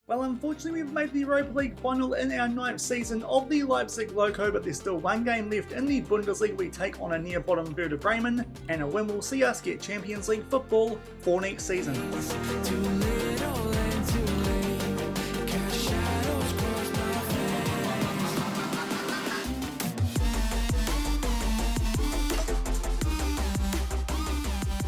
Well, unfortunately, we've made the Europa League final in our 9th season of the Leipzig Loko, but there's still one game left in the Bundesliga. We take on a near-bottom Werder Bremen, and a win will see us get Champions League football for next season.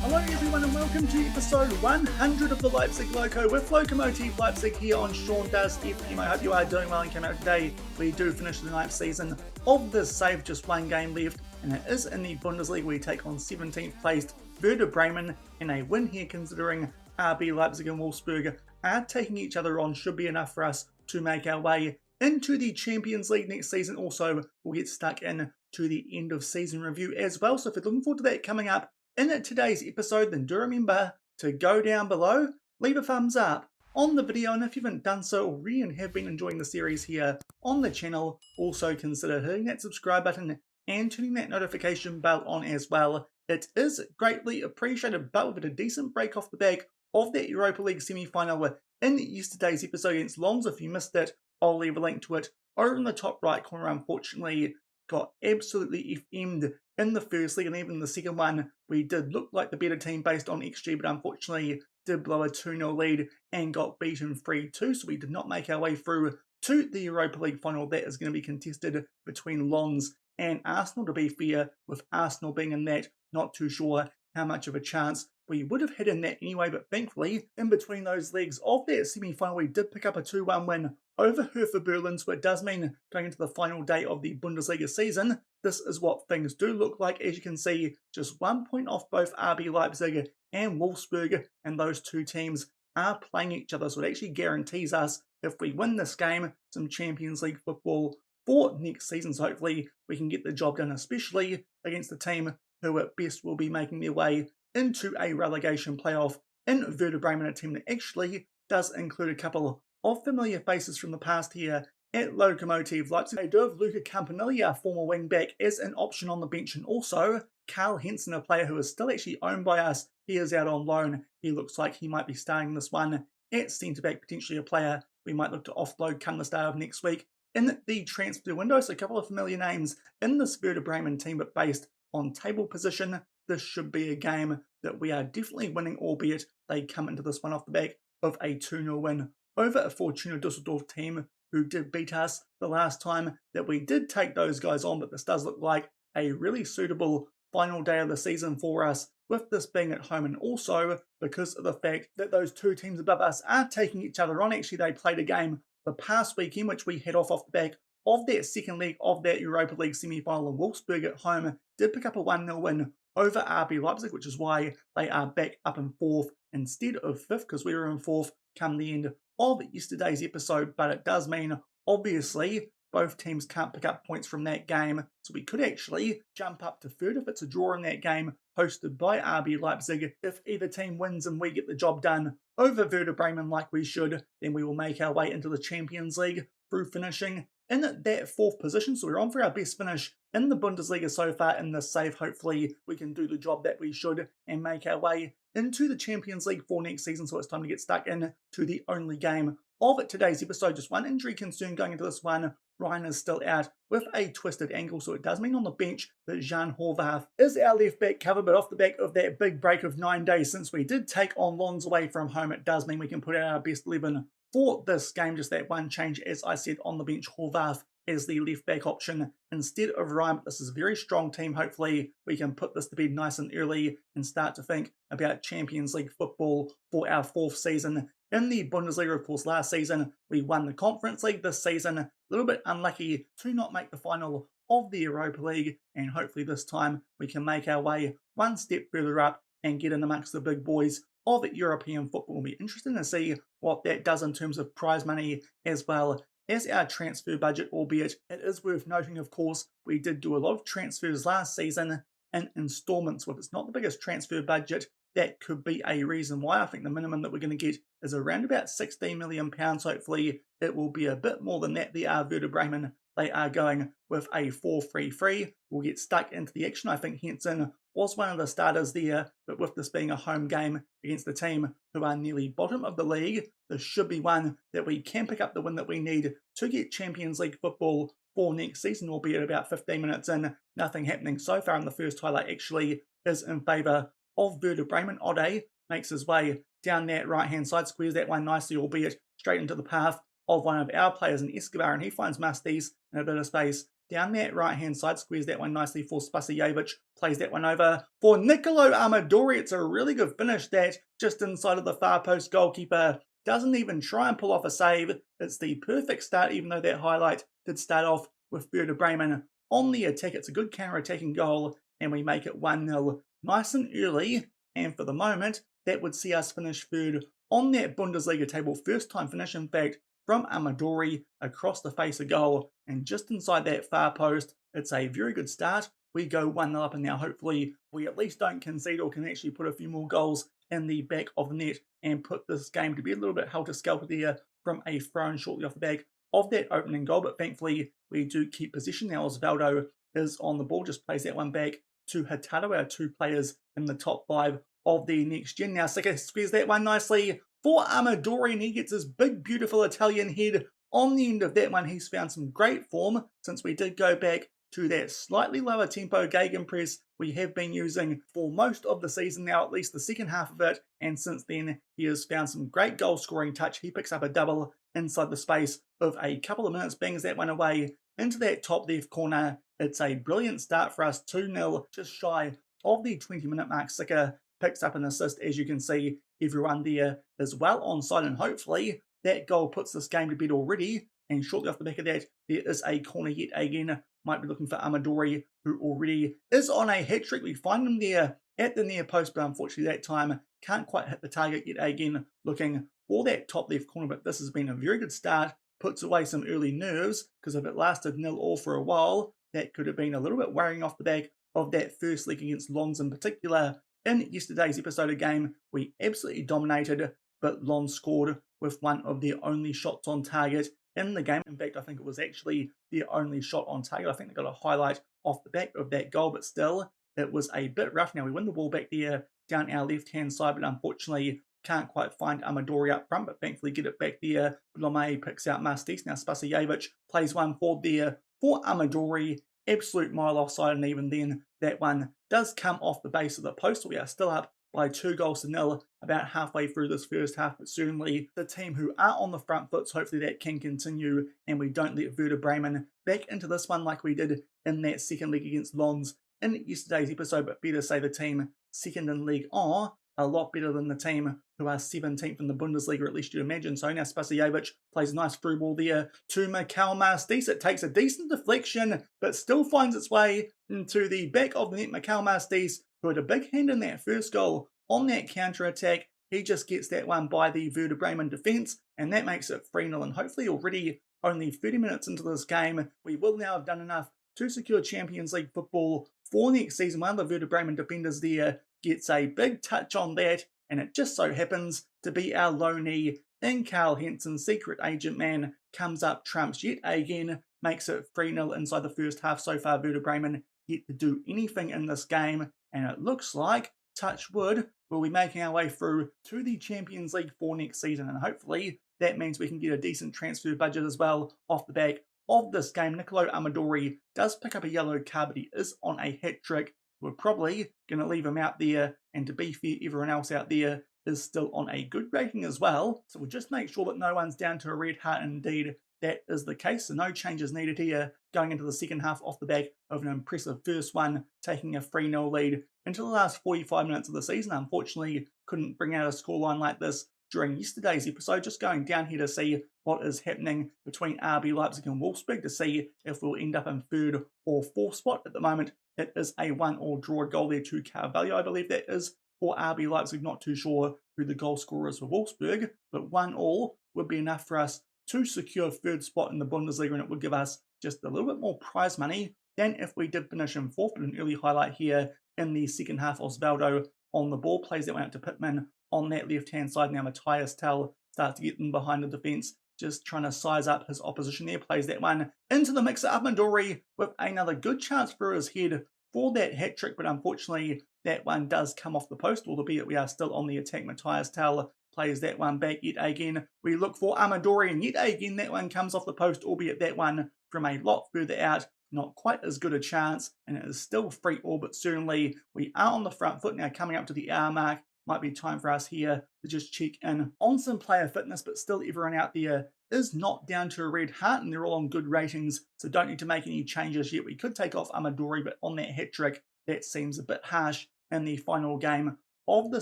Hello everyone and welcome to episode 100 of the Leipzig Loko with Lokomotive Leipzig here on Sean Does FM. I hope you are doing well and came out today. We do finish the 9th season of this save, just one game left, and it is in the Bundesliga. We take on 17th placed Werder Bremen, and a win here considering RB Leipzig and Wolfsburg are taking each other on should be enough for us to make our way into the Champions League next season. Also, we'll get stuck in to the end of season review as well, so if you're looking forward to that coming up in today's episode, then do remember to go down below, leave a thumbs up on the video, and if you haven't done so already and have been enjoying the series here on the channel, also consider hitting that subscribe button and turning that notification bell on as well. It is greatly appreciated, but with a decent break off the back of that Europa League semi-final in yesterday's episode against Lons. If you missed it, I'll leave a link to it over in the top right corner. Unfortunately, got absolutely FM'd in the first league, and even the second one, we did look like the better team based on XG, but unfortunately did blow a 2-0 lead and got beaten 3-2, so we did not make our way through to the Europa League final. That is going to be contested between Lons and Arsenal, to be fair, with Arsenal being in that. Not too sure how much of a chance we would have had in that anyway, but thankfully, in between those legs of that semi-final, we did pick up a 2-1 win over Hertha Berlin, so it does mean going into the final day of the Bundesliga season, this is what things do look like. As you can see, just 1 point off both RB Leipzig and Wolfsburg, and those two teams are playing each other, so it actually guarantees us, if we win this game, some Champions League football for next season. So hopefully we can get the job done, especially against the team who at best will be making their way into a relegation playoff in Werder Bremen, a team that actually does include a couple of familiar faces from the past here at Lokomotive Leipzig. They do have Luca Campanella, a former wing-back, as an option on the bench, and also Carl Henson, a player who is still actually owned by us. He is out on loan. He looks like he might be starting this one at centre-back, potentially a player we might look to offload come the start of next week in the transfer window. So a couple of familiar names in this Werder Bremen team, but based on table position, this should be a game that we are definitely winning, albeit they come into this one off the back of a 2-0 win over a Fortuna Dusseldorf team who did beat us the last time that we did take those guys on. But this does look like a really suitable final day of the season for us, with this being at home, and also because of the fact that those two teams above us are taking each other on. Actually, they played a game the past weekend, which we head off the back of that second leg of that Europa League semi-final, and Wolfsburg at home did pick up a 1-0 win over RB Leipzig, which is why they are back up in 4th instead of 5th, because we were in 4th come the end of yesterday's episode. But it does mean, obviously, both teams can't pick up points from that game, so we could actually jump up to 3rd if it's a draw in that game hosted by RB Leipzig. If either team wins and we get the job done over Werder Bremen like we should, then we will make our way into the Champions League through finishing in that 4th position. So we're on for our best finish in the Bundesliga so far in this save. Hopefully we can do the job that we should and make our way into the Champions League for next season. So it's time to get stuck in to the only game of today's episode. Just one injury concern going into this one. Ryan is still out with a twisted ankle, so it does mean on the bench that Jan Horvath is our left back cover. But off the back of that big break of 9 days since we did take on Lons away from home, it does mean we can put out our best 11 for this game. Just that one change, as I said, on the bench, Horvath as the left back option instead of Ryan. But this is a very strong team. Hopefully we can put this to bed nice and early and start to think about Champions League football for our 4th season in the Bundesliga. Of course, last season we won the Conference League. This season, a little bit unlucky to not make the final of the Europa League, and hopefully this time we can make our way one step further up and get in amongst the big boys of European football. It'll be interesting to see what that does in terms of prize money as well as our transfer budget, albeit it is worth noting, of course, we did do a lot of transfers last season in installments. If it's not the biggest transfer budget, that could be a reason why. I think the minimum that we're going to get is around about £16 million. Hopefully it will be a bit more than that. They are Werder Bremen. They are going with a 4-3-3. We'll get stuck into the action. I think Henson was one of the starters there, but with this being a home game against a team who are nearly bottom of the league, this should be one that we can pick up the win that we need to get Champions League football for next season, albeit about 15 minutes in. Nothing happening so far in the first highlight actually is in favour of Werder Bremen. Ode makes his way down that right-hand side, squares that one nicely, albeit straight into the path of one of our players in Escobar, and he finds Mastis in a bit of space down that right-hand side, squares that one nicely for Spasijevic, plays that one over for Nicolo Amadori. It's a really good finish that just inside of the far post. Goalkeeper doesn't even try and pull off a save. It's the perfect start, even though that highlight did start off with Werder Bremen on the attack. It's a good counter-attacking goal, and we make it 1-0 nice and early, and for the moment, that would see us finish third on that Bundesliga table. First time finish, in fact, from Amadori across the face of goal, and just inside that far post. It's a very good start. We go 1-0 up, and now hopefully we at least don't concede or can actually put a few more goals in the back of the net and put this game to be a little bit helter-skelter there from a throw-in shortly off the back of that opening goal. But thankfully, we do keep possession now. Osvaldo is on the ball, just plays that one back to Hurtado, our two players in the top 5 of the next gen. Now Sika squares that one nicely for Amadori, and he gets his big, beautiful Italian head on the end of that one. He's found some great form since we did go back to that slightly lower tempo gegenpress we have been using for most of the season now, at least the second half of it, and since then he has found some great goal scoring touch. He picks up a double inside the space of a couple of minutes, bangs that one away into that top left corner. It's a brilliant start for us, 2-0, just shy of the 20-minute mark. Sika picks up an assist, as you can see. Everyone there is well onside, and hopefully that goal puts this game to bed already. And shortly off the back of that, there is a corner yet again. Might be looking for Amadori, who already is on a hat-trick. We find him there at the near post, but unfortunately that time can't quite hit the target yet again, looking for that top left corner. But this has been a very good start, puts away some early nerves, because if it lasted 0-0 for a while, that could have been a little bit worrying off the back of that first leg against Lons in particular. In yesterday's episode of game, we absolutely dominated, but Lons scored with one of their only shots on target in the game. In fact, I think it was actually their only shot on target. I think they got a highlight off the back of that goal, but still, it was a bit rough. Now we win the ball back there down our left-hand side, but unfortunately can't quite find Amadori up front, but thankfully get it back there. Blome picks out Mastis. Now Spasijevic plays one forward there for Amadori. Absolute mile offside, and even then, that one does come off the base of the post. We are still up by 2-0 about halfway through this first half, but certainly the team who are on the front foot, so hopefully that can continue and we don't let Werder Bremen back into this one like we did in that second leg against Lons in yesterday's episode. But better say the team second in League are a lot better than the team who are 17th in the Bundesliga, at least you'd imagine. So now Spasijevic plays a nice through ball there to Mikhail Mastis. It takes a decent deflection, but still finds its way into the back of the net. Mikhail Mastis, who had a big hand in that first goal on that counter-attack, he just gets that one by the Werder Bremen defence, and that makes it 3-0. And hopefully already only 30 minutes into this game, we will now have done enough to secure Champions League football for next season. One of the Werder Bremen defenders there gets a big touch on that, and it just so happens to be our loanee in Carl Henson. Secret agent man comes up trumps yet again, makes it 3-0 inside the first half. So far, Werder Bremen yet to do anything in this game, and it looks like, touch wood, we'll be making our way through to the Champions League for next season, and hopefully that means we can get a decent transfer budget as well off the back of this game. Nicolo Amadori does pick up a yellow card, but he is on a hat-trick. We're probably going to leave him out there, and to be fair, everyone else out there is still on a good rating as well. So we'll just make sure that no one's down to a red heart. Indeed, that is the case. So no changes needed here going into the second half off the back of an impressive first one, taking a 3-0 lead into the last 45 minutes of the season. Unfortunately, couldn't bring out a scoreline like this during yesterday's episode. Just going down here to see what is happening between RB Leipzig and Wolfsburg to see if we'll end up in third or fourth spot. At the moment, it is a 1-1 draw goal there to Carvalho, I believe that is, for RB Leipzig. Not too sure who the goal scorer is for Wolfsburg, but 1-1 would be enough for us to secure third spot in the Bundesliga, and it would give us just a little bit more prize money than if we did finish in fourth. But an early highlight here in the second half, Osvaldo on the ball, plays that one out to Pittman on that left-hand side. Now Matthias Tell starts to get in behind the defence, just trying to size up his opposition there, plays that one into the mixer. Amadori with another good chance for his head for that hat-trick, but unfortunately that one does come off the post, albeit we are still on the attack. Matthias Tell plays that one back yet again. We look for Amadori, and yet again that one comes off the post, albeit that one from a lot further out. Not quite as good a chance, and it is still free all, but certainly we are on the front foot now, coming up to the hour mark. Might be time for us here to just check in on some player fitness, but still everyone out there is not down to a red heart, and they're all on good ratings, so don't need to make any changes yet. We could take off Amadori, but on that hat trick, that seems a bit harsh in the final game of the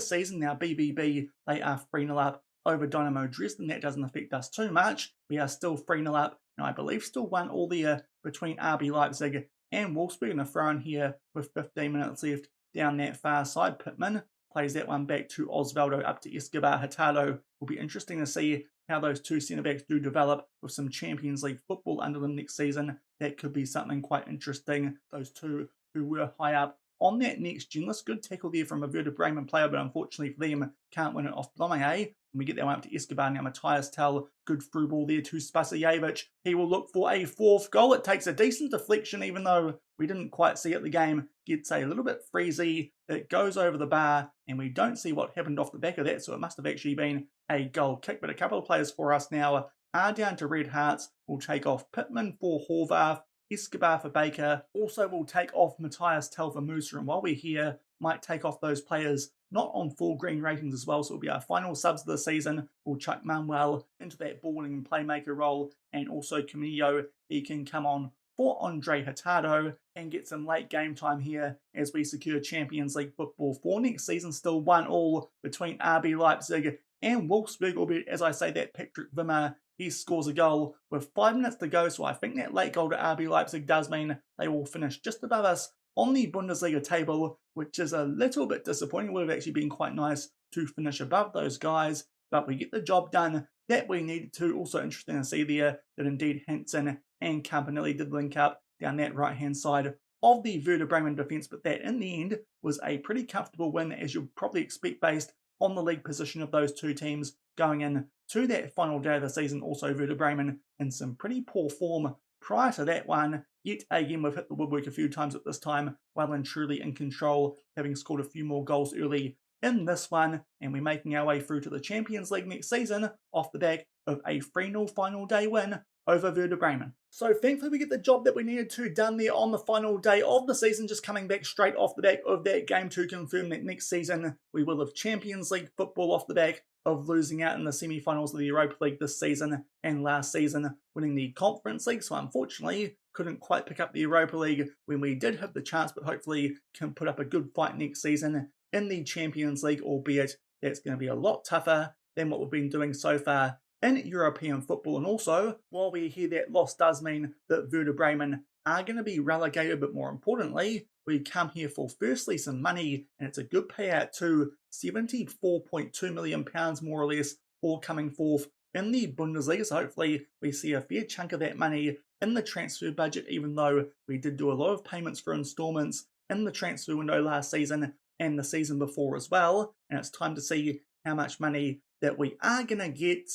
season. Now, BBB, they are 3-0 up over Dynamo Dresden. That doesn't affect us too much. We are still 3-0 up, and I believe still 1-1 there between RB Leipzig and Wolfsburg. And a throw in here with 15 minutes left down that far side. Pittman plays that one back to Osvaldo, up to Escobar. Hurtado. Will be interesting to see how those two centre-backs do develop with some Champions League football under them next season. That could be something quite interesting. Those two who were high up on that next gen list. Good tackle there from a Werder Bremen player, but unfortunately for them, can't win it off Blomé. And we get that one up to Escobar. Now Matthias Tell, good through ball there to Spasijevic. He will look for a fourth goal. It takes a decent deflection, even though we didn't quite see it. The game gets a little bit freezy. It goes over the bar, and we don't see what happened off the back of that, so it must have actually been a goal kick. But a couple of players for us now are down to red hearts. We'll take off Pittman for Horvath, Escobar for Baker. Also, we'll take off Matthias Tell for Musa, and while we're here, might take off those players not on full green ratings as well, so it'll be our final subs of the season. We'll chuck Manuel into that balling and playmaker role, and also Camillo, he can come on for Andre Hurtado and get some late game time here as we secure Champions League football for next season. Still 1-1 between RB Leipzig and Wolfsburg, albeit, as I say, that Patrick Wimmer, he scores a goal with 5 minutes to go, so I think that late goal to RB Leipzig does mean they will finish just above us on the Bundesliga table, which is a little bit disappointing. It would have actually been quite nice to finish above those guys, but we get the job done that we needed to. Also interesting to see there that indeed Hansen and Campanelli did link up down that right-hand side of the Werder Bremen defence, but that in the end was a pretty comfortable win, as you'll probably expect based on the league position of those two teams going in to that final day of the season. Also Werder Bremen in some pretty poor form prior to that one. Yet again, we've hit the woodwork a few times at this time, well and truly in control, having scored a few more goals early in this one, and we're making our way through to the Champions League next season off the back of a 3-0 final day win over Werder Bremen. So thankfully we get the job that we needed to done there on the final day of the season, just coming back straight off the back of that game to confirm that next season we will have Champions League football off the back of losing out in the semi-finals of the Europa League this season, and last season winning the Conference League. So unfortunately couldn't quite pick up the Europa League when we did have the chance, but hopefully can put up a good fight next season in the Champions League, albeit that's going to be a lot tougher than what we've been doing so far in European football. And also, while we're here, that loss does mean that Werder Bremen are going to be relegated, but more importantly, we come here for firstly some money, and it's a good payout too, £74.2 million more or less for coming forth in the Bundesliga. So hopefully we see a fair chunk of that money in the transfer budget, even though we did do a lot of payments for instalments in the transfer window last season and the season before as well. And it's time to see how much money that we are going to get.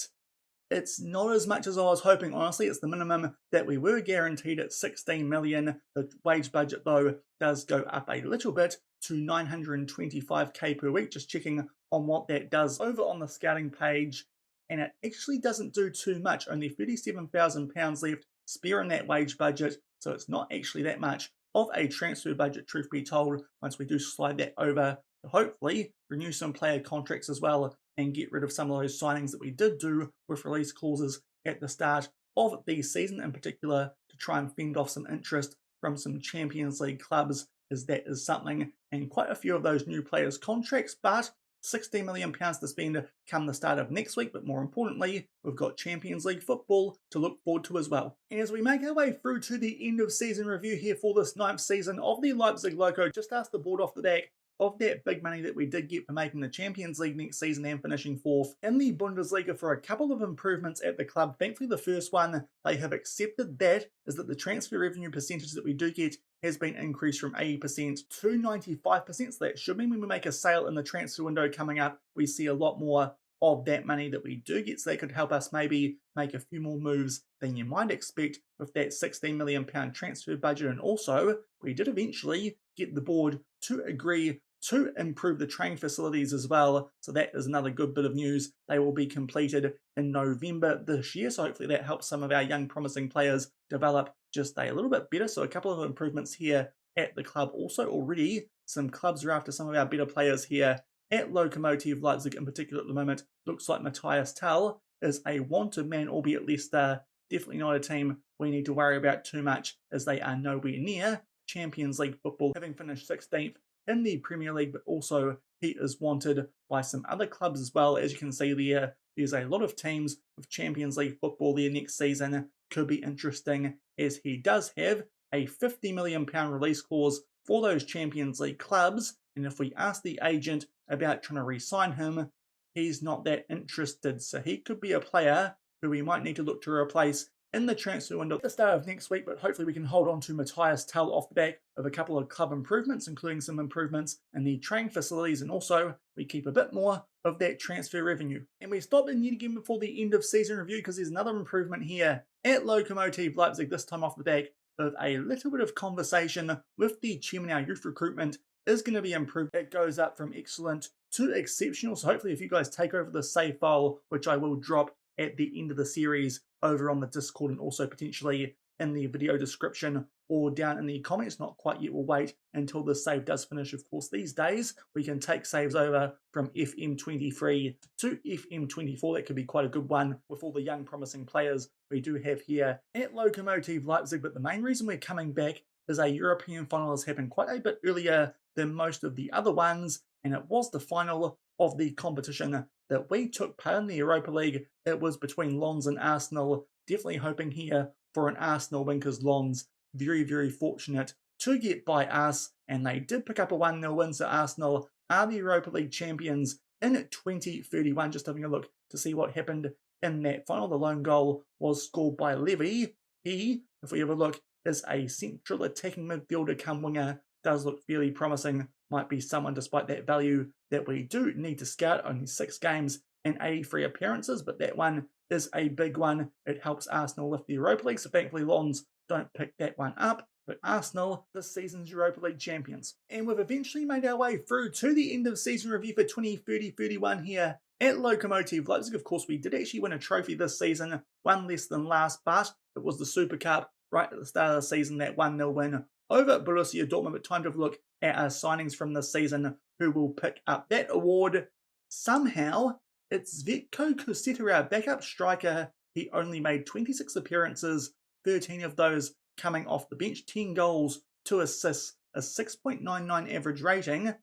It's not as much as I was hoping, honestly. It's the minimum that we were guaranteed at 16 million. The wage budget, though, does go up a little bit to 925k per week. Just checking on what that does over on the scouting page. And it actually doesn't do too much. Only £37,000 left spare in that wage budget. So it's not actually that much of a transfer budget, truth be told, once we do slide that over to hopefully renew some player contracts as well and get rid of some of those signings that we did do with release clauses at the start of the season, in particular to try and fend off some interest from some Champions League clubs, as that is something, and quite a few of those new players' contracts, but £16 million to spend come the start of next week. But more importantly, we've got Champions League football to look forward to as well. And as we make our way through to the end of season review here for this 9th season of the Leipzig Loko, just ask the board off the back of that big money that we did get for making the Champions League next season and finishing 4th in the Bundesliga for a couple of improvements at the club. Thankfully, the first one they have accepted that is that the transfer revenue percentage that we do get has been increased from 80% to 95%. So that should mean when we make a sale in the transfer window coming up, we see a lot more of that money that we do get. So that could help us maybe make a few more moves than you might expect with that £16 million transfer budget. And also, we did eventually get the board to agree to improve the training facilities as well. So that is another good bit of news. They will be completed in November this year. So hopefully that helps some of our young promising players develop just a little bit better. So a couple of improvements here at the club. Also already some clubs are after some of our better players here at Lokomotive Leipzig in particular at the moment. Looks like Matthias Tell is a wanted man, albeit Leicester. Definitely not a team we need to worry about too much, as they are nowhere near Champions League football, having finished 16th in the Premier League, but also he is wanted by some other clubs as well. As you can see there, there's a lot of teams with Champions League football there next season. Could be interesting, as he does have a £50 million release clause for those Champions League clubs, and if we ask the agent about trying to re-sign him, he's not that interested, so he could be a player who we might need to look to replace in the transfer window at the start of next week. But hopefully we can hold on to Matthias Tell off the back of a couple of club improvements, including some improvements in the training facilities, and also we keep a bit more of that transfer revenue. And we stop in yet again before the end of season review, because there's another improvement here at Lokomotive Leipzig, this time off the back of a little bit of conversation with the chairman. Our youth recruitment is going to be improved. It goes up from excellent to exceptional. So hopefully if you guys take over the save file, which I will drop at the end of the series over on the Discord and also potentially in the video description or down in the comments, not quite yet, we'll wait until the save does finish. Of course, these days we can take saves over from FM23 to FM24. That could be quite a good one with all the young promising players we do have here at Lokomotive Leipzig. But the main reason we're coming back is a European final has happened quite a bit earlier than most of the other ones, and it was the final of the competition that we took part in, the Europa League. It was between Lens and Arsenal. Definitely hoping here for an Arsenal win, because Lens very, very fortunate to get by us, and they did pick up a 1-0 win, so Arsenal are the Europa League champions in 2031. Just having a look to see what happened in that final. The lone goal was scored by Levy. He, if we have a look, is a central attacking midfielder come winger. Does look fairly promising. Might be someone, despite that value, that we do need to scout. Only 6 games and 83 appearances, but that one is a big one. It helps Arsenal lift the Europa League, so thankfully Lens don't pick that one up. But Arsenal, this season's Europa League champions. And we've eventually made our way through to the end of season review for 2030-31 here at Lokomotive Leipzig. Of course, we did actually win a trophy this season, one less than last, but it was the Super Cup right at the start of the season, that 1-0 win over Borussia Dortmund. But time to have a look at our signings from this season, who will pick up that award. Somehow, it's Zvetko Kuseta, our backup striker. He only made 26 appearances, 13 of those coming off the bench, 10 goals, 2 assists, a 6.99 average rating.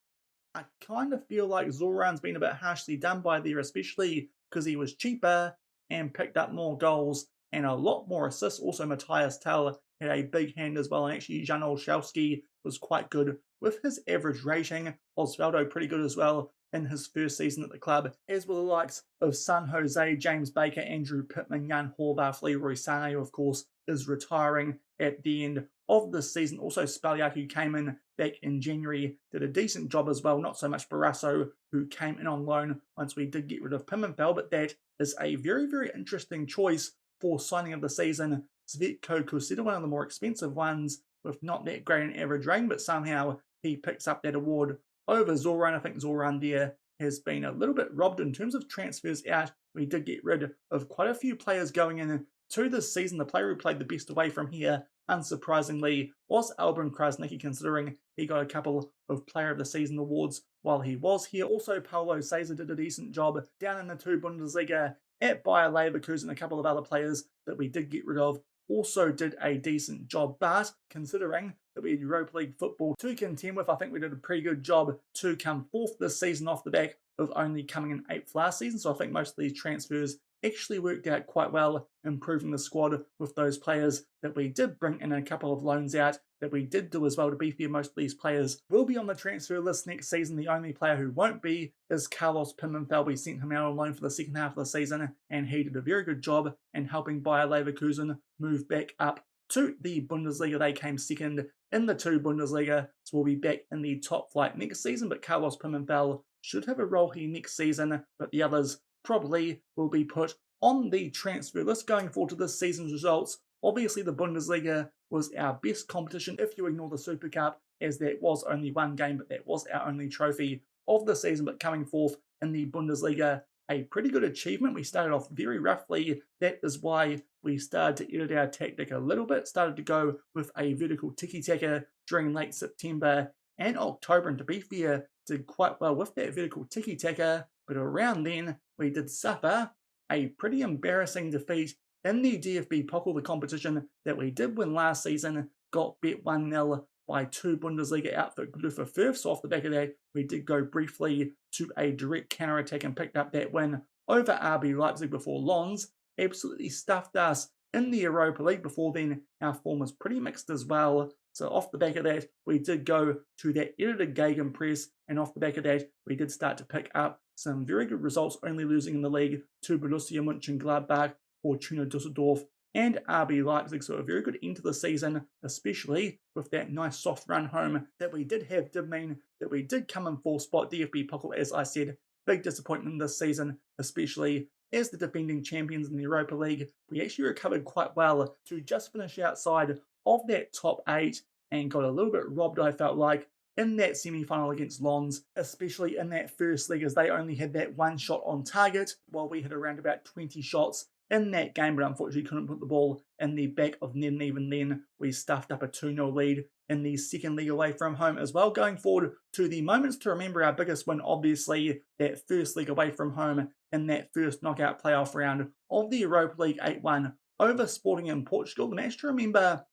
I kind of feel like Zoran's been a bit harshly done by there, especially because he was cheaper and picked up more goals and a lot more assists. Also, Matthias Tell had a big hand as well, and actually Jan Olszewski was quite good with his average rating. Osvaldo pretty good as well in his first season at the club, as were the likes of San Jose, James Baker, Andrew Pittman, Jan Horvath, Leroy Sané, of course, is retiring at the end of this season. Also, Spaliak, who came in back in January, did a decent job as well. Not so much Barrasso, who came in on loan once we did get rid of Pimentel, but that is a very, very interesting choice for signing of the season. Zvetko Kuseta, one of the more expensive ones, with not that great an average rating, but somehow he picks up that award over Zoran. I think Zoran there has been a little bit robbed in terms of transfers out. We did get rid of quite a few players going in to this season. The player who played the best away from here, unsurprisingly, was Albin Krasnicki, considering he got a couple of Player of the Season awards while he was here. Also, Paulo Cesar did a decent job down in the 2 Bundesliga at Bayer Leverkusen. A couple of other players that we did get rid of also did a decent job, but considering that we had Europa League football to contend with, I think we did a pretty good job to come 4th this season off the back of only coming in 8th last season. So I think most of these transfers actually worked out quite well, improving the squad with those players that we did bring in, a couple of loans out that we did do as well. To be fair, most of these players will be on the transfer list next season. The only player who won't be is Carlos Pimentel. We sent him out on loan for the second half of the season, and he did a very good job in helping Bayer Leverkusen move back up to the Bundesliga. They came second in the 2 Bundesliga, so we'll be back in the top flight next season. But Carlos Pimentel should have a role here next season, but the others probably will be put on the transfer list. Going forward to this season's results, Obviously, the Bundesliga was our best competition if you ignore the Super Cup, as that was only one game, but that was our only trophy of the season. But coming forth in the Bundesliga, a pretty good achievement. We started off very roughly. That is why we started to edit our tactic a little bit, started to go with a vertical tiki-taka during late September and October, and to be fair, did quite well with that vertical tiki-taka, but around then we did suffer a pretty embarrassing defeat in the DFB Pokal, the competition that we did win last season, got bet 1-0 by two Bundesliga outfit Glufer Firth. So off the back of that, we did go briefly to a direct counter-attack and picked up that win over RB Leipzig before Lons. Absolutely stuffed us in the Europa League. Before then, our form was pretty mixed as well. So off the back of that, we did go to that edited Gegenpress, and off the back of that, we did start to pick up some very good results, only losing in the league to Borussia Mönchengladbach, Fortuna Düsseldorf, and RB Leipzig. So a very good end to the season, especially with that nice soft run home that we did have, did mean that we did come in fourth spot DFB Pokal, as I said. Big disappointment this season, especially as the defending champions in the Europa League. We actually recovered quite well to just finish outside of that top 8 and got a little bit robbed, I felt like, in that semi-final against Lons, especially in that first leg, as they only had that one shot on target, while we had around about 20 shots in that game, but unfortunately couldn't put the ball in the back of net. And even then, we stuffed up a 2-0 lead in the second leg away from home as well. Going forward to the moments to remember, our biggest win, obviously, that first leg away from home in that first knockout playoff round of the Europa League 8-1 over Sporting in Portugal. The match to remember,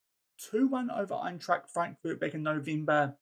2-1 over Eintracht Frankfurt back in November.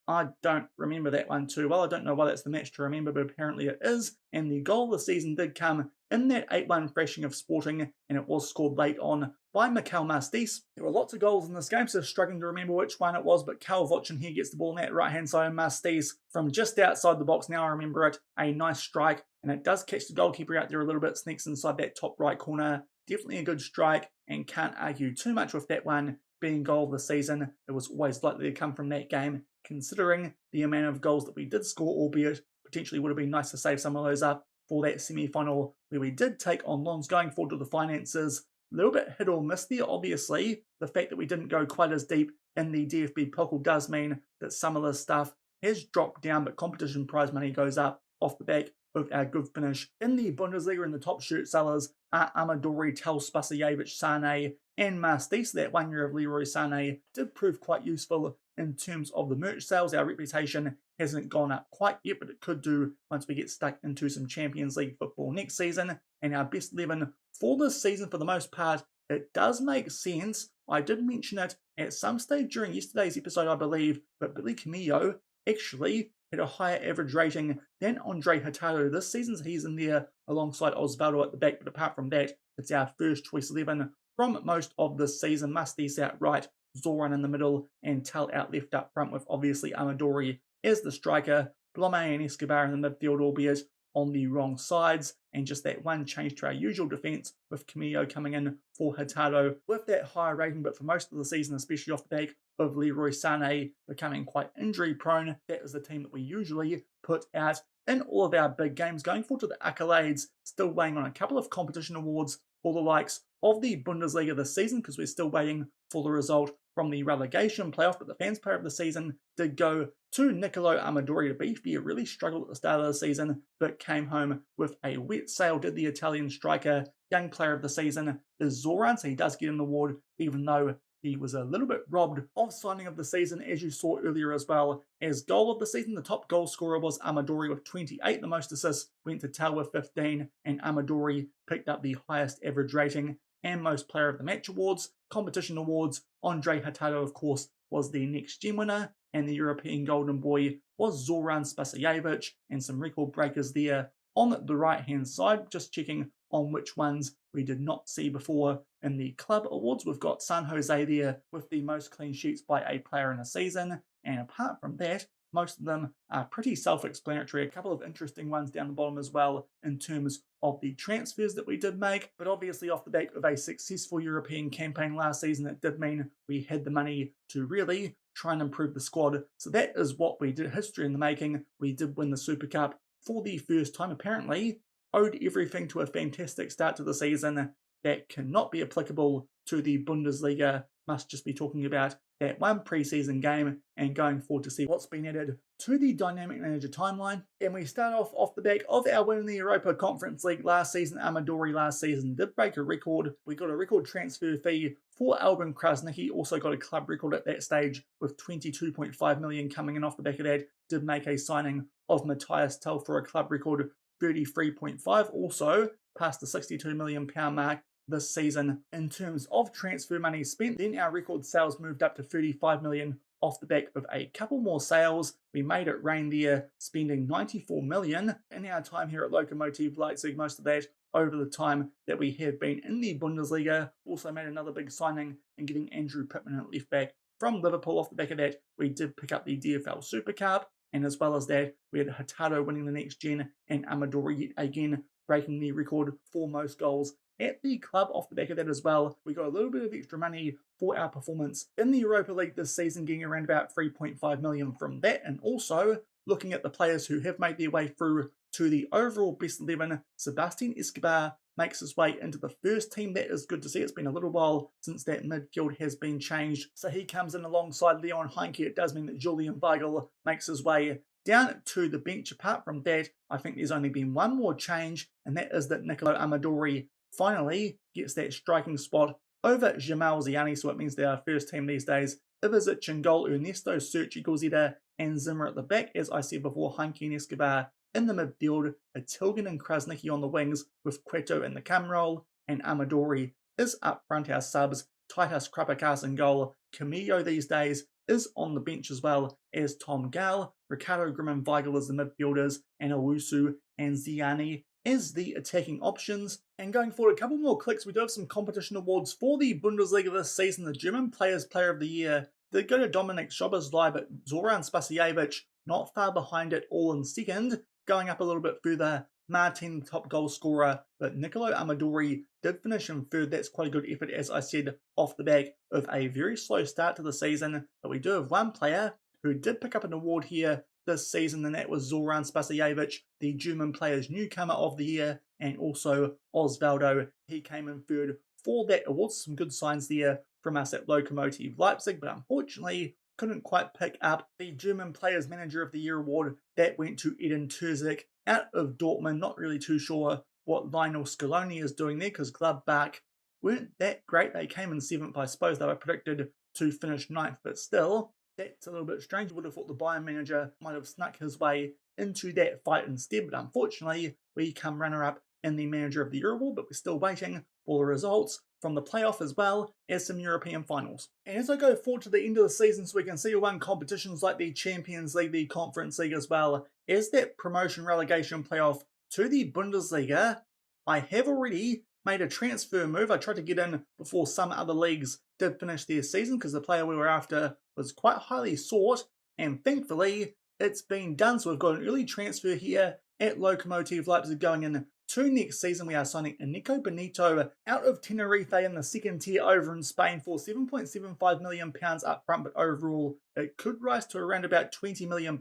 I don't remember that one too well. I don't know why that's the match to remember, but apparently it is. And the goal of the season did come in that 8-1 thrashing of Sporting, and it was scored late on by Mikel Mastis. There were lots of goals in this game, so struggling to remember which one it was, but Karl Votchen here gets the ball in that right-hand side of Mastis from just outside the box. Now I remember it. A nice strike, and it does catch the goalkeeper out there a little bit, sneaks inside that top right corner. Definitely a good strike, and can't argue too much with that one being goal of the season. It was always likely to come from that game, considering the amount of goals that we did score, albeit potentially would have been nice to save some of those up for that semi-final where we did take on Lons. Going forward to the finances, a little bit hit or miss there, obviously. The fact that we didn't go quite as deep in the DFB Pokal does mean that some of this stuff has dropped down, but competition prize money goes up off the back of our good finish in the Bundesliga. In the top shirt sellers are Amadori, Tel Spasijevic, Sane, and Mastis. That 1 year of Leroy Sane did prove quite useful in terms of the merch sales. Our reputation hasn't gone up quite yet, but it could do once we get stuck into some Champions League football next season. And our best 11 for this season, for the most part, it does make sense. I did mention it at some stage during yesterday's episode, I believe, but Billy Camillo actually had a higher average rating than Andre Hurtado this season. So he's in there alongside Osvaldo at the back, but apart from that, it's our first choice 11 from most of this season. Mastis out right, Zoran in the middle, and Tel out left up front, with obviously Amadori as the striker, Blome and Escobar in the midfield, albeit on the wrong sides, and just that one change to our usual defence with Camillo coming in for Hurtado with that higher rating. But for most of the season, especially off the back of Leroy Sane becoming quite injury prone, that is the team that we usually put out in all of our big games. Going forward to the accolades, still weighing on a couple of competition awards for the likes of the Bundesliga this season, because we're still waiting for the result from the relegation playoff. But the fans player of the season did go to Nicolo Amadori. To be fair, really struggled at the start of the season, but came home with a wet sail, did the Italian striker. Young player of the season is Zoran, so he does get an award, even though he was a little bit robbed of signing of the season, as you saw earlier as well. As goal of the season, the top goal scorer was Amadori with 28. The most assists went to Tel with 15, and Amadori picked up the highest average rating and most player of the match awards. Competition awards, Andre Hurtado, of course, was the next gen winner, and the European Golden Boy was Zoran Spasijevic, and some record breakers there on the right-hand side. Just checking on which ones we did not see before. In the club awards, we've got San Jose there with the most clean sheets by a player in a season, and apart from that, most of them are pretty self-explanatory. A couple of interesting ones down the bottom as well in terms of the transfers that we did make. But obviously off the back of a successful European campaign last season, it did mean we had the money to really try and improve the squad. So that is what we did. History in the making. We did win the Super Cup for the first time, apparently. Owed everything to a fantastic start to the season. that cannot be applicable to the Bundesliga. Must just be talking about that one preseason game and going forward to see what's been added to the Dynamic Manager timeline. And we start off the back of our win in the Europa Conference League last season. Amadori last season did break a record. We got a record transfer fee for Albin Krasnicki, also got a club record at that stage with 22.5 million coming in off the back of that. Did make a signing of Matthias Tell for a club record 33.5, also past the £62 million mark this season in terms of transfer money spent. Then our record sales moved up to 35 million off the back of a couple more sales. We made it rain there, spending 94 million in our time here at Lokomotive Leipzig, most of that over the time that we have been in the Bundesliga. Also made another big signing in getting Andrew Pittman at left back from Liverpool. Off the back of that, we did pick up the DFL Super Cup, and as well as that, we had Hurtado winning the next gen and Amadori yet again breaking the record for most goals at the club. Off the back of that as well, we got a little bit of extra money for our performance in the Europa League this season, getting around about 3.5 million from that. And also looking at the players who have made their way through to the overall best 11, Sebastian Escobar makes his way into the first team. That is good to see. It's been a little while since that midfield has been changed, so he comes in alongside Leon Heinke. It does mean that Julian Weigl makes his way down to the bench. Apart from that, I think there's only been one more change, and that is that Nicolo Amadori finally gets that striking spot over Jamal Ziani, so it means they're our first team these days. Ivazic in goal, Ernesto Sergi Gozida and Zimmer at the back. As I said before, Heinke and Escobar in the midfield, Tilgan and Krasnicki on the wings with Cueto in the cam role, and Amadori is up front. Our subs, Titus Krapakas in goal, Camillo these days is on the bench as well as Tom Gall, Ricardo Grimm and Weigl as the midfielders, and Owusu and Ziani as the attacking options. And going forward, a couple more clicks, we do have some competition awards for the Bundesliga this season. The German Players Player of the Year did go to Dominik Szoboszlai, but Zoran Spasiewicz not far behind it, all in second. Going up a little bit further, Martin, the top goal scorer, but Nicolo Amadori did finish in third. That's quite a good effort, as I said, off the back of a very slow start to the season. But we do have one player who did pick up an award here this season, and that was Zoran Spasiewicz, the German Players Newcomer of the Year, and also Osvaldo. He came in third for that award. Some good signs there from us at Lokomotive Leipzig, but unfortunately couldn't quite pick up the German Players Manager of the Year award. That went to Edin Terzic out of Dortmund. Not really too sure what Lionel Scaloni is doing there, because Gladbach weren't that great. They came in 7th. I suppose they were predicted to finish 9th, but still, that's a little bit strange. I would have thought the Bayern manager might have snuck his way into that fight instead, but unfortunately, we come runner-up in the Manager of the Year award, but we're still waiting for the results from the playoff as well as some European finals. And as I go forward to the end of the season, so we can see who won competitions like the Champions League, the Conference League as well as that promotion relegation playoff to the Bundesliga, I have already made a transfer move. I tried to get in before some other leagues did finish their season because the player we were after was quite highly sought, and thankfully it's been done. So we've got an early transfer here at Lokomotive Leipzig going in to next season. We are signing Nico Benito out of Tenerife in the second tier over in Spain for £7.75 million up front, but overall it could rise to around about £20 million.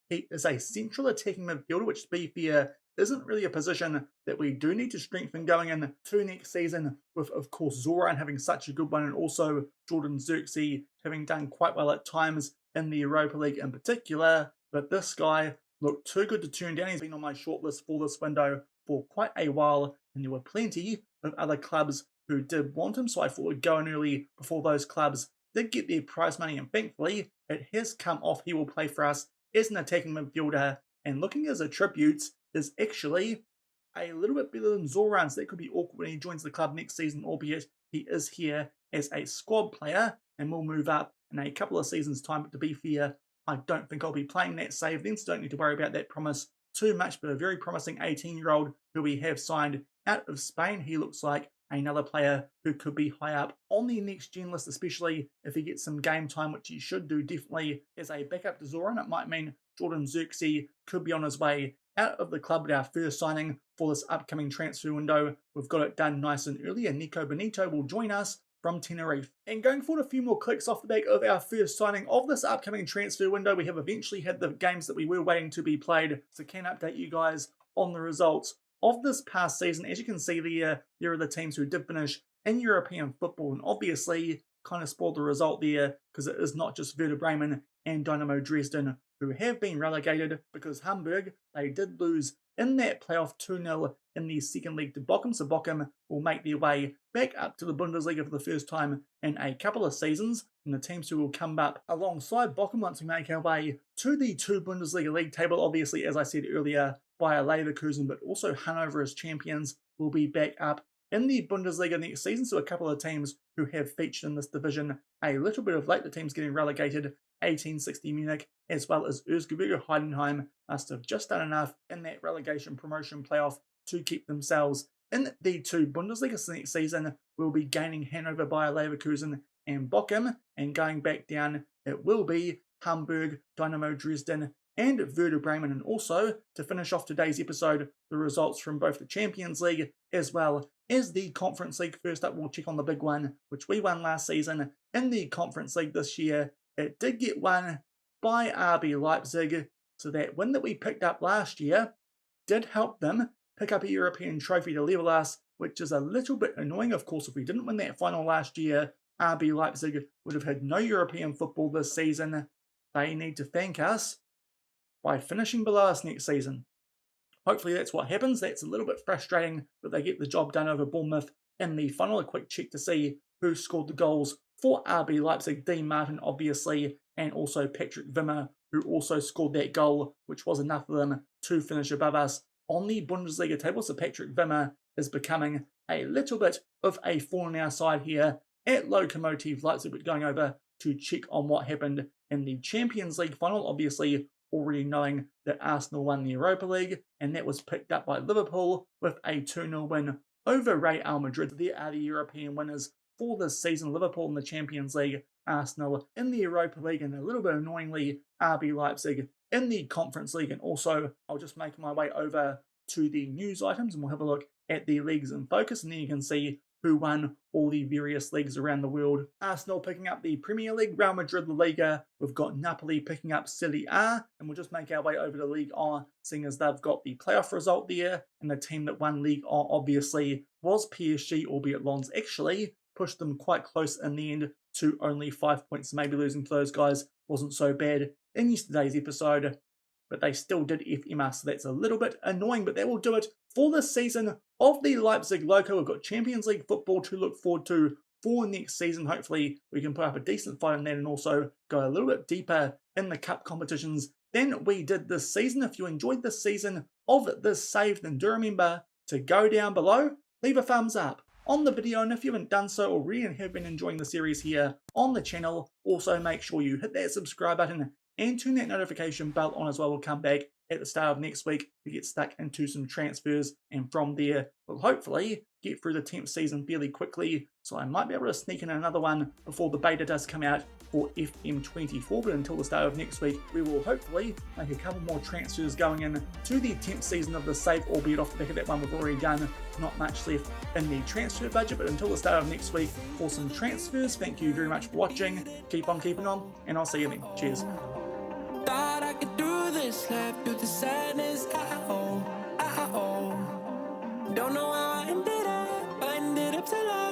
He is a central attacking midfielder, which, to be fair, isn't really a position that we do need to strengthen going into next season, with, of course, Zoran having such a good one, and also Jordan Xerxes having done quite well at times in the Europa League in particular. But this guy looked too good to turn down. He's been on my shortlist for this window for quite a while, and there were plenty of other clubs who did want him, so I thought we'd go in early before those clubs did get their prize money, and thankfully it has come off. He will play for us as an attacking midfielder, and looking at his attributes is actually a little bit better than Zoran's. That could be awkward when he joins the club next season, albeit he is here as a squad player and will move up in a couple of seasons' time. But to be fair, I don't think I'll be playing that save then, so don't need to worry about that promise too much. But a very promising 18-year-old who we have signed out of Spain. He looks like another player who could be high up on the next gen list, especially if he gets some game time, which he should do definitely as a backup to Zoran. It might mean Jordan Xerxes could be on his way out of the club at our first signing for this upcoming transfer window. We've got it done nice and early, and Nico Benito will join us from Tenerife. And going forward, a few more clicks off the back of our first signing of this upcoming transfer window. We have eventually had the games that we were waiting to be played, so can update you guys on the results of this past season. As you can see there are the teams who did finish in European football, and obviously kind of spoiled the result there because it is not just Werder Bremen and Dynamo Dresden who have been relegated, because Hamburg, they did lose in that playoff 2-0 in the second leg to Bochum, so Bochum will make their way back up to the Bundesliga for the first time in a couple of seasons, and the teams who will come up alongside Bochum once we make our way to the 2 Bundesliga league table, obviously, as I said earlier, Bayer Leverkusen, but also Hanover as champions will be back up in the Bundesliga next season, so a couple of teams who have featured in this division a little bit of late, the teams getting relegated, 1860 Munich, as well as Erzgebirge Heidenheim, must have just done enough in that relegation promotion playoff to keep themselves in the 2 Bundesliga. So next season, we'll be gaining Hanover, Bayer Leverkusen and Bochum, and going back down, it will be Hamburg, Dynamo Dresden, and Werder Bremen. And also, to finish off today's episode, the results from both the Champions League as well as the Conference League. First up, we'll check on the big one, which we won last season in the Conference League this year. It did get won by RB Leipzig, so that win that we picked up last year did help them pick up a European trophy to level us, which is a little bit annoying. Of course, if we didn't win that final last year, RB Leipzig would have had no European football this season. They need to thank us by finishing below us next season. Hopefully that's what happens. That's a little bit frustrating, but they get the job done over Bournemouth in the final. A quick check to see who scored the goals for RB Leipzig. Dean Martin, obviously, and also Patrick Wimmer, who also scored that goal, which was enough for them to finish above us on the Bundesliga table. So Patrick Wimmer is becoming a little bit of a thorn in our side here at Lokomotive Leipzig. But going over to check on what happened in the Champions League final, obviously already knowing that Arsenal won the Europa League, and that was picked up by Liverpool with a 2-0 win over Real Madrid. They are the European winners for this season. Liverpool in the Champions League, Arsenal in the Europa League, and a little bit annoyingly, RB Leipzig in the Conference League. And also, I'll just make my way over to the news items, and we'll have a look at the leagues in focus, and then you can see who won all the various leagues around the world. Arsenal picking up the Premier League, Real Madrid La Liga, we've got Napoli picking up Serie A, and we'll just make our way over to Ligue 1, seeing as they've got the playoff result there, and the team that won Ligue 1 obviously was PSG, albeit Lens actually pushed them quite close in the end to only 5 points, maybe losing to those guys wasn't so bad in yesterday's episode, but they still did FM us, so that's a little bit annoying, but that will do it for this season of the Leipzig Loko. We've got Champions League football to look forward to for next season. Hopefully we can put up a decent fight in that and also go a little bit deeper in the cup competitions than we did this season. If you enjoyed this season of this save, then do remember to go down below, leave a thumbs up on the video, and if you haven't done so already and have been enjoying the series here on the channel, also make sure you hit that subscribe button and turn that notification bell on as well. We'll come back at the start of next week to get stuck into some transfers, and from there we'll hopefully get through the 10th season fairly quickly, so I might be able to sneak in another one before the beta does come out for FM24, but until the start of next week we will hopefully make a couple more transfers going in to the 10th season of the save, albeit off the back of that one we've already done. Not much left in the transfer budget, but until the start of next week for some transfers. Thank you very much for watching, keep on keeping on, and I'll see you then. Cheers. Thought I could do this, left through the sadness. Don't know how I ended up so low.